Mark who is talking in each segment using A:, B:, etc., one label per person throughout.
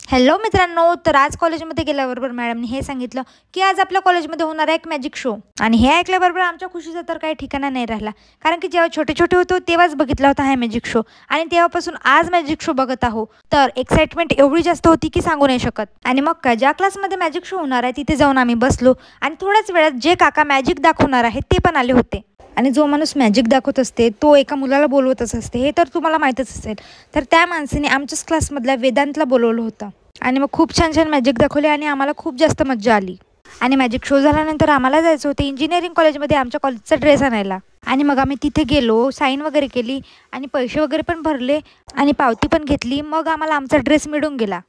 A: Hello मित्रांनो, तर आज कॉलेजमध्ये गेल्याबरोबर मॅडमने हे सांगितलं की आज आपल्या कॉलेजमध्ये होणार आहे एक मॅजिक शो. आणि हे ऐकल्याबरोबर आमच्या खुशीचा तर काही ठिकाणा नाही राहिला, कारण की जेव्हा छोटे छोटे होतो तेव्हाच बघितला होता हा मॅजिक शो आणि तेव्हापासून आज मॅजिक शो बघत आहो. तर एक्साइटमेंट एवढी जास्त होती की सांगू नाही शकत. आणि मग काय, ज्या क्लासमध्ये मॅजिक शो होणार आहे तिथे जाऊन आम्ही बसलो आणि थोड्याच वेळात जे काका मॅजिक दाखवणार आहेत ते पण आले होते. आणि जो माणूस मॅजिक दाखवत असते तो एका मुलाला बोलवतच असते, हे तर तुम्हाला माहीतच असेल. तर त्या माणसाने आमच्याच क्लासमधल्या वेदांतला बोलवलं होतं आणि मग खूप छान छान मॅजिक दाखवले आणि आम्हाला खूप जास्त मज्जा आली. आणि मॅजिक शो झाल्यानंतर आम्हाला जायचं होतं इंजिनिअरिंग कॉलेजमध्ये आमच्या कॉलेजचा ड्रेस आणायला. आणि मग आम्ही तिथे गेलो, साईन वगैरे केली आणि पैसे वगैरे पण भरले आणि पावती पण घेतली. मग आम्हाला आमचा ड्रेस मिळून गेला.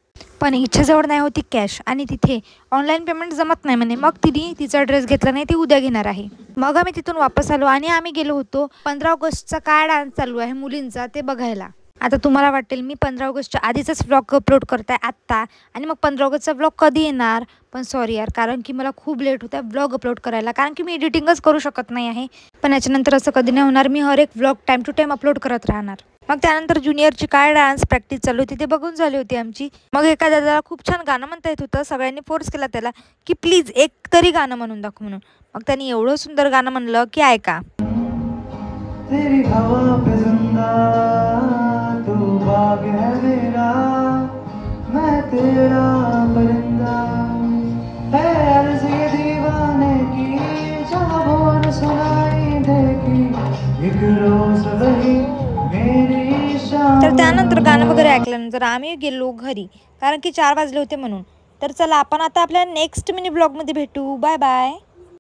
A: पण इच्छाजवळ नाही होती कॅश आणि तिथे ऑनलाईन पेमेंट जमत नाही म्हणे. मग तिने तिचा ड्रेस घेतला नाही, ती उद्या घेणार आहे. मग आम्ही तिथून वापस आलो आणि आम्ही गेलो होतो 15 ऑगस्टचा काय डान्स चालू आहे मुलींचा ते बघायला. आता तुम्हाला वाटेल मी 15 ऑगस्टच्या आधीचाच व्लॉग अपलोड करत आहे आत्ता, आणि मग 15 ऑगस्टचा व्लॉग कधी येणार. पण सॉरी यार, कारण की मला खूप लेट होत आहे व्लॉग अपलोड करायला, कारण की मी एडिटिंगच करू शकत नाही आहे. पण याच्यानंतर असं कधी नाही होणार, मी हर एक vlog time to time upload करत राहणार. मग त्यानंतर ज्युनियरची काय डान्स प्रॅक्टिस चालू होती ते बघून झाली होती आमची. मग एका दादाला खूप छान गाणं म्हणता येत होतं. सगळ्यांनी फोर्स केला त्याला की प्लीज एक तरी गाणं म्हणून दाखव म्हणून. मग त्यांनी एवढं सुंदर गाणं म्हणलं की ऐका.
B: तेरी हवा पे जिंदा तू बाग है मेरा, मैं तेरा परिंदा है अर्ज़ ये दीवाने की, जहाँ बोल सुनाई देगी एक रोज वही मेरी शाम.
A: तर त्यानंतर गाणं वगैरे ऐकल्यानंतर आम्ही गेलो घरी, कारण की 4 वाजले होते म्हणून. तर चला आपण आता आपल्या नेक्स्ट मिनी ब्लॉगमध्ये भेटू. Bye bye.